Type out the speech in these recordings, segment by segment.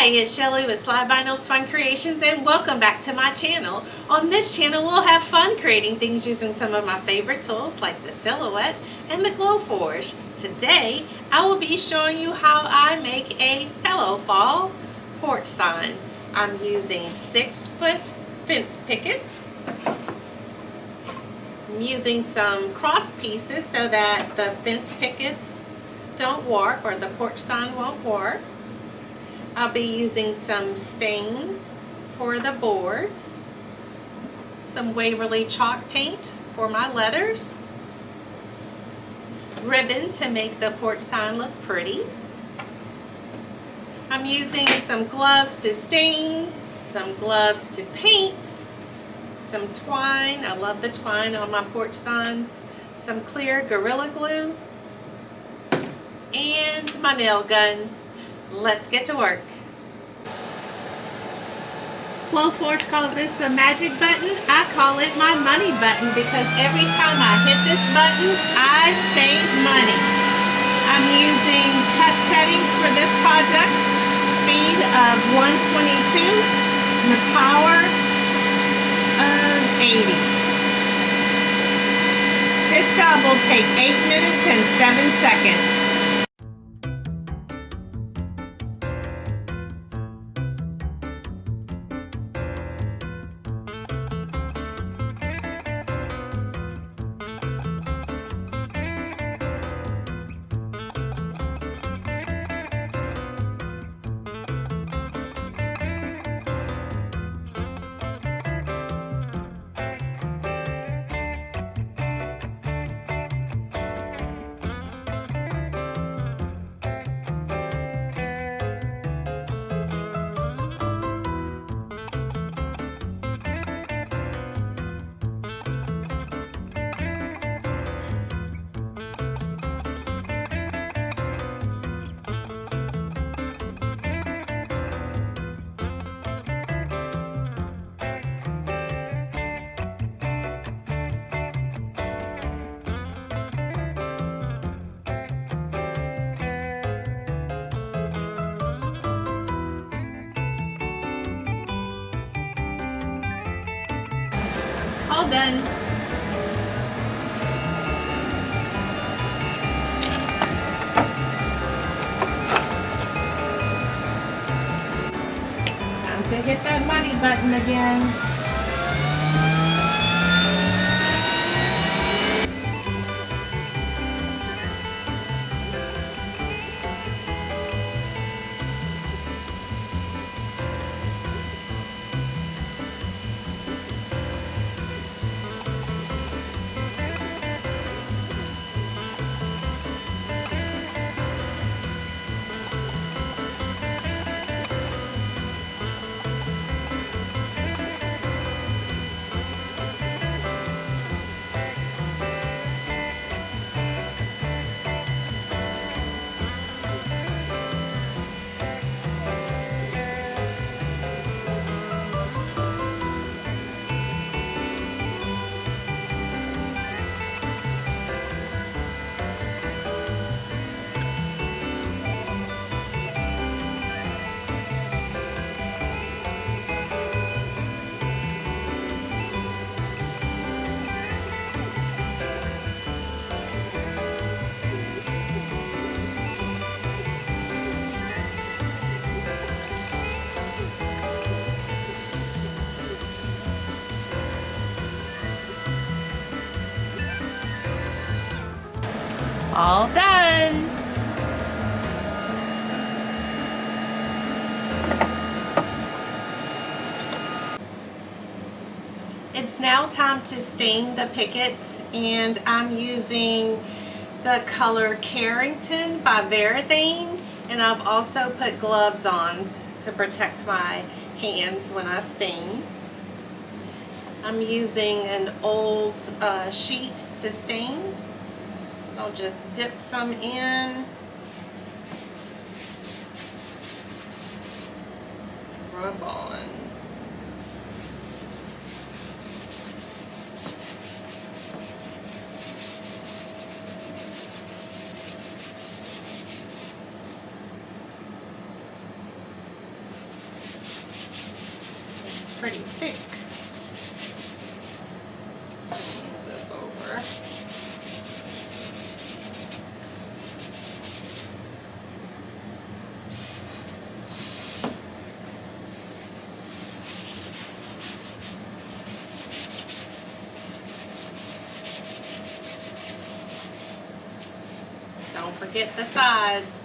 Hi, it's Shelly with Slide Vinyls Fun Creations, and welcome back to my channel. On this channel we'll have fun creating things using some of my favorite tools like the Silhouette and the Glowforge. Today I will be showing you how I make a pillow fall porch sign. I'm using 6-foot fence pickets. I'm using some cross pieces so that the fence pickets don't warp or the porch sign won't warp. I'll be using some stain for the boards, some Waverly chalk paint for my letters, ribbon to make the porch sign look pretty. I'm using some gloves to stain, some gloves to paint, some twine, I love the twine on my porch signs, some clear Gorilla Glue, and my nail gun. Let's get to work. Glowforge calls this the magic button. I call it my money button because every time I hit this button, I save money. I'm using cut settings for this project. Speed of 122 and the power of 80. This job will take 8 minutes and 7 seconds. All done. Time to hit that money button again. All done. It's now time to stain the pickets, and I'm using the color Carrington by Varathane, and I've also put gloves on to protect my hands when I stain. I'm using an old sheet to stain. I'll just dip some in, rub on. pretty thick. Move this over. Don't forget the sides.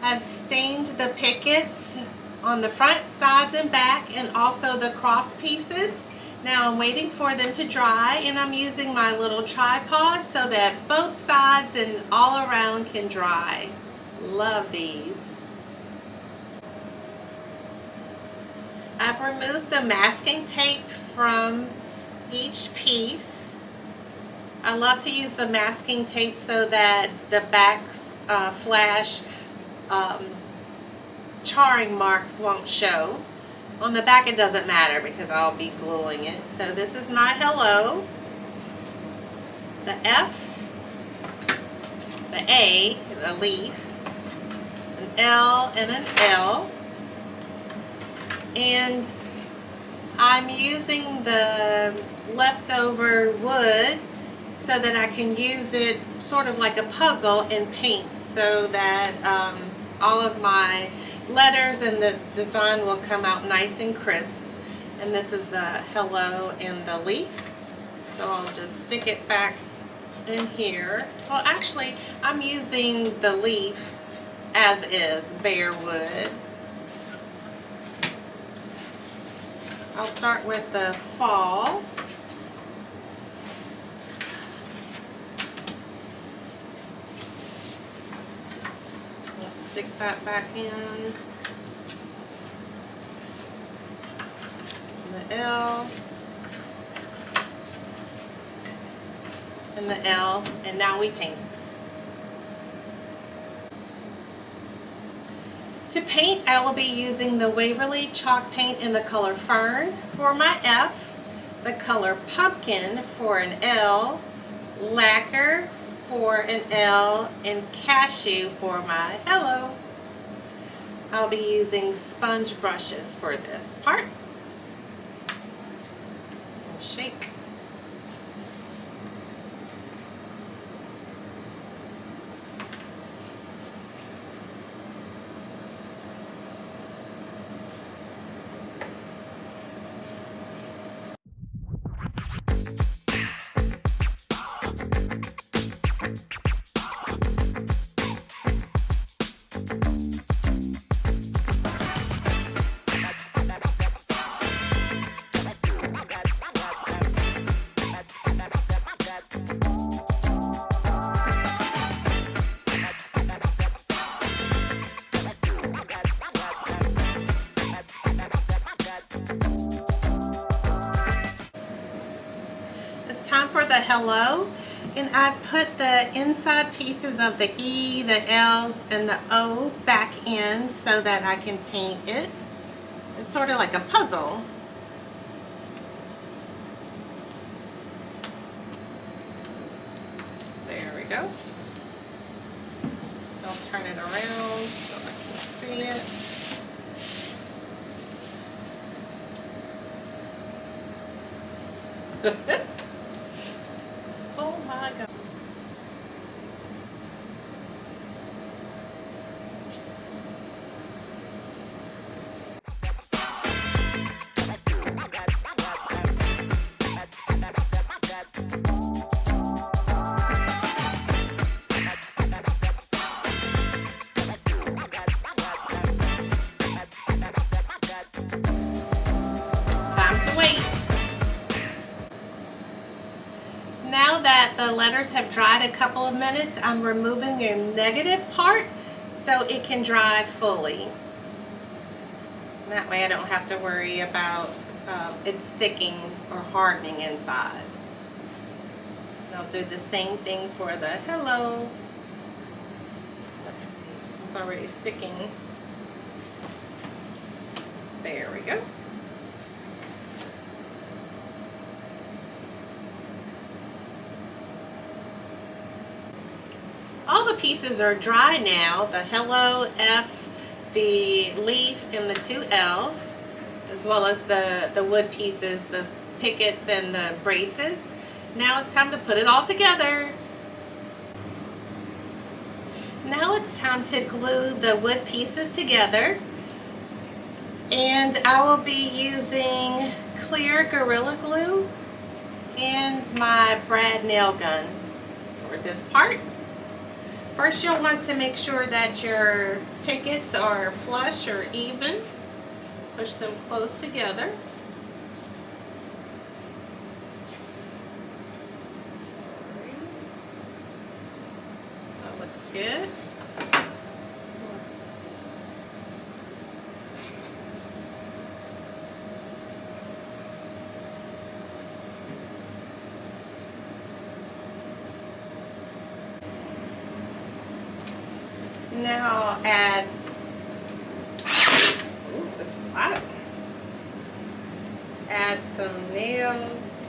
I've stained the pickets on the front, sides, and back, and also the cross pieces. Now I'm waiting for them to dry, and I'm using my little tripod so that both sides and all around can dry. Love these. I've removed the masking tape from each piece. I love to use the masking tape so that the backs flash charring marks won't show. On the back it doesn't matter because I'll be gluing it. So this is my hello, the F, the A, the leaf, an L and an L, and I'm using the leftover wood so that I can use it sort of like a puzzle and paint so that all of my letters and the design will come out nice and crisp. And this is the hello and the leaf. So I'll just stick it back in here. Well, actually, I'm using the leaf as is, bare wood. I'll start with the fall. Stick that back in. The L and the L, and now we paint. To paint, I will be using the Waverly chalk paint in the color Fern for my F, the color Pumpkin for an L, Lacquer for an L, and Cashew for my hello. I'll be using sponge brushes for this part. And shake. Time for the hello, and I've put the inside pieces of the E, the L's, and the O back in so that I can paint it. It's sort of like a puzzle. There we go. I'll turn it around so I can see it. Oh my God. Time to wait. Now that the letters have dried a couple of minutes, I'm removing the negative part so it can dry fully. That way I don't have to worry about it sticking or hardening inside. And I'll do the same thing for the hello. Let's see, it's already sticking. There we go. All the pieces are dry now. The hello, F, the leaf, and the two L's, as well as the wood pieces, the pickets and the braces. Now it's time to put it all together. Now it's time to glue the wood pieces together. And I will be using clear Gorilla Glue and my brad nail gun for this part. First, you'll want to make sure that your pickets are flush or even. Push them close together. That looks good. Now I'll add this lot. Add some nails.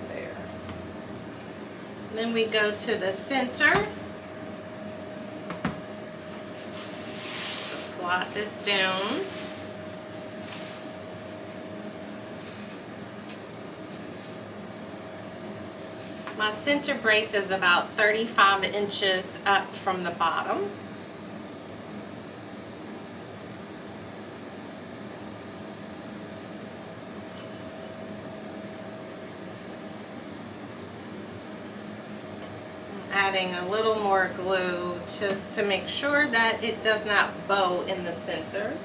There. Then we go to the center. Slot this down. My center brace is about 35 inches up from the bottom. Adding a little more glue just to make sure that it does not bow in the center.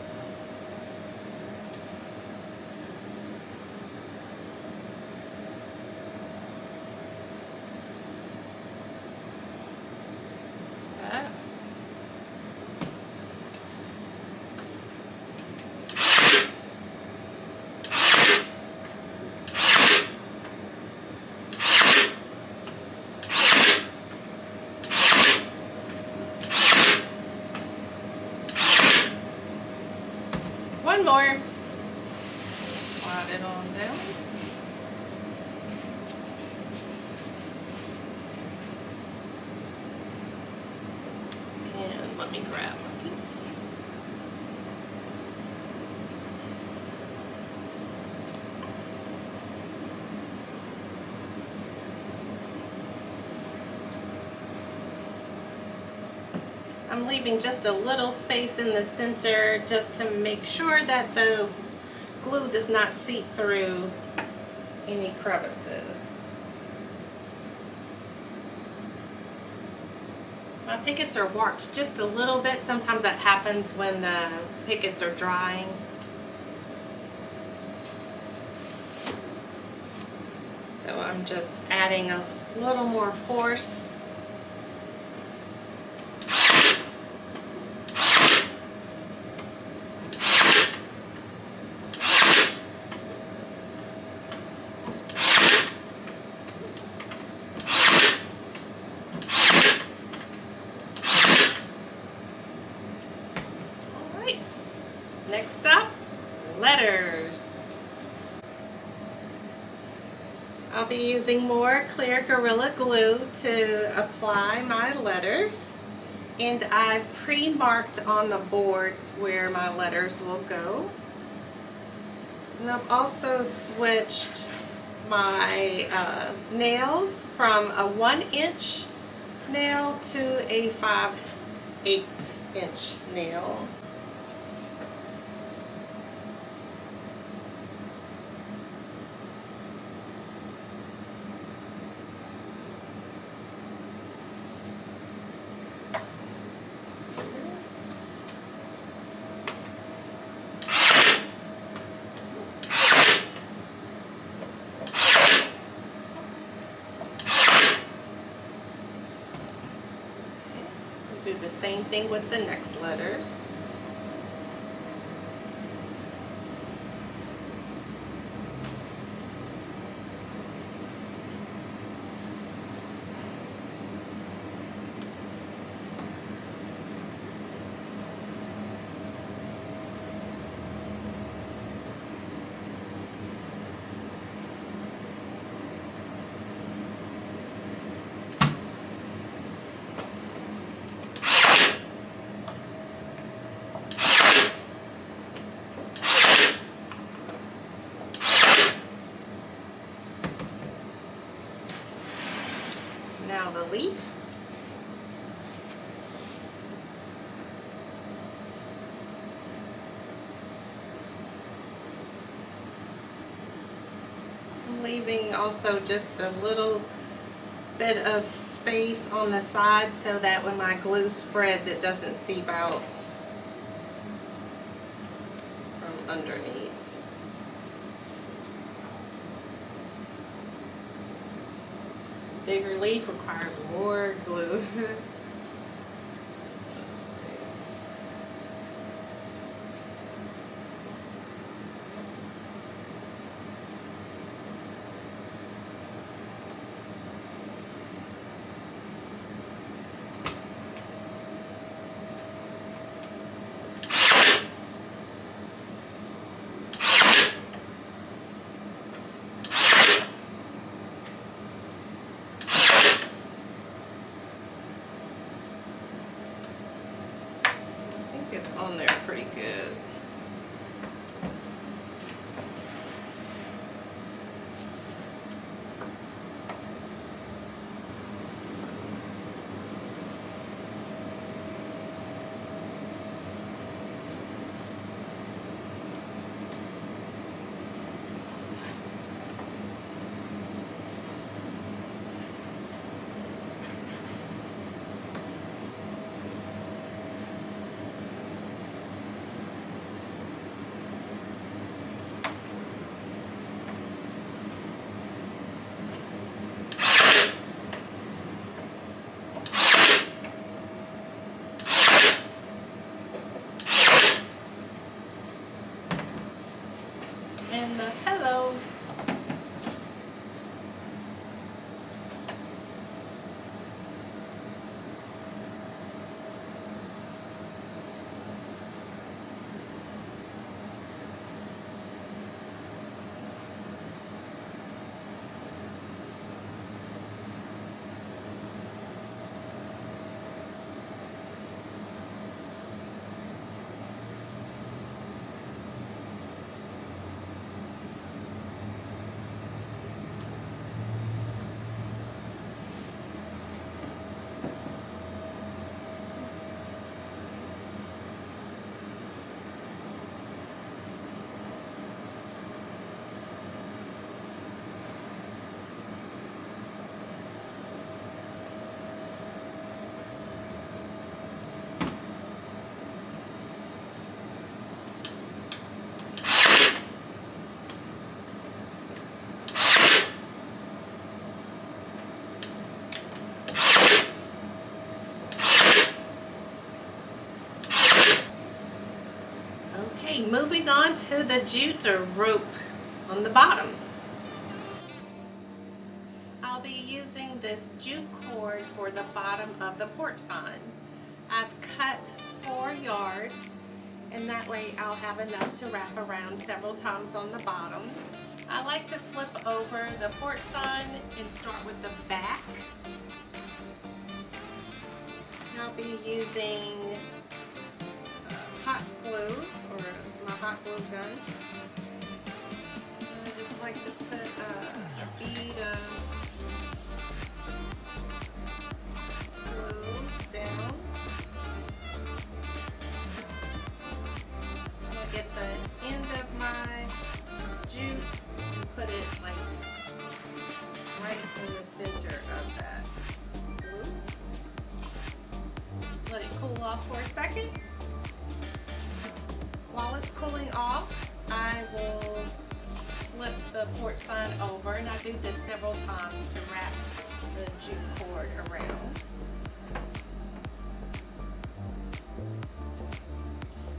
One more. Slide it on down. And let me grab my piece. I'm leaving just a little space in the center just to make sure that the glue does not seep through any crevices. My pickets are warped just a little bit. Sometimes that happens when the pickets are drying. So I'm just adding a little more force. Next up, letters. I'll be using more clear Gorilla Glue to apply my letters, and I've pre-marked on the boards where my letters will go. And I've also switched my nails from a 1-inch nail to a 5/8 inch nail. Do the same thing with the next letters. now the leaf. I'm leaving also just a little bit of space on the side so that when my glue spreads it doesn't seep out from underneath. Bigger leaf requires more glue. Let's see. It's on there pretty good. And the pillow. Okay, moving on to the jute or rope on the bottom. I'll be using this jute cord for the bottom of the porch sign. I've cut 4 yards, and that way I'll have enough to wrap around several times on the bottom. I like to flip over the porch sign and start with the back. I'll be using hot glue, or my hot glue gun. I just like to put a bead of glue down. I'll get the end of my jute and put it like right in the center of that glue. Let it cool off for a second. While it's cooling off, I will flip the porch sign over, and I do this several times to wrap the jute cord around.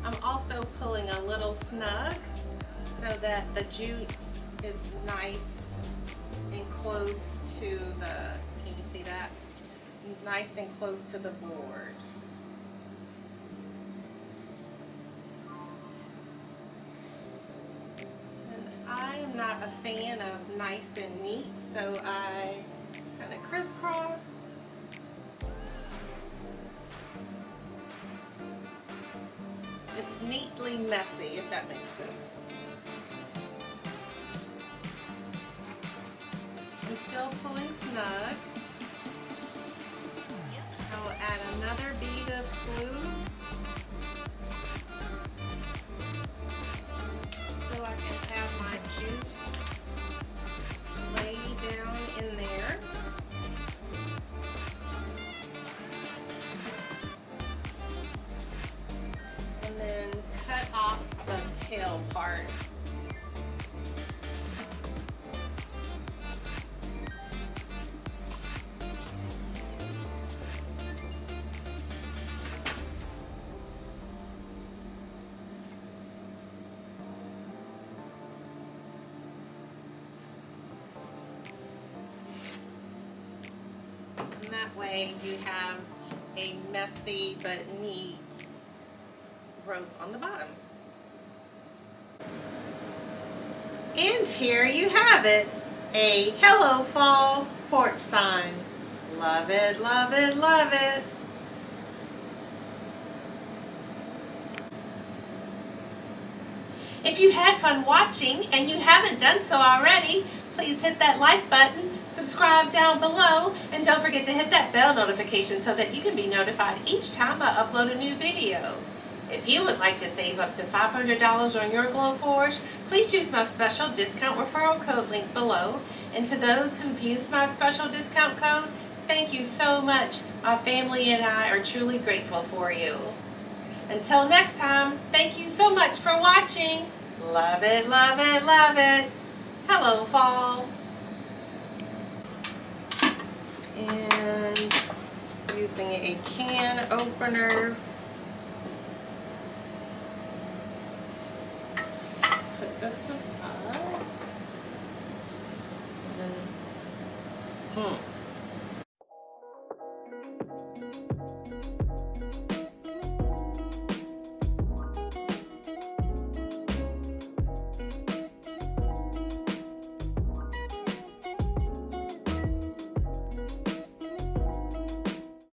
I'm also pulling a little snug so that the jute is nice and close to the, can you see that? Nice and close to the board. I am not a fan of nice and neat, so I kind of crisscross. It's neatly messy, if that makes sense. I'm still pulling snug. add another bead of glue so I can have my jute lay down in there. And then cut off the tail part. And that way you have a messy but neat rope on the bottom. And here you have it, a Hello Fall porch sign. Love it, love it, love it. If you had fun watching and you haven't done so already, please hit that like button, subscribe down below, and don't forget to hit that bell notification so that you can be notified each time I upload a new video. If you would like to save up to $500 on your Glowforge, please use my special discount referral code link below. And to those who've used my special discount code, thank you so much. My family and I are truly grateful for you. Until next time, thank you so much for watching. Love it, love it, love it. Hello, Fall. And using a can opener. Let's put this aside. And then,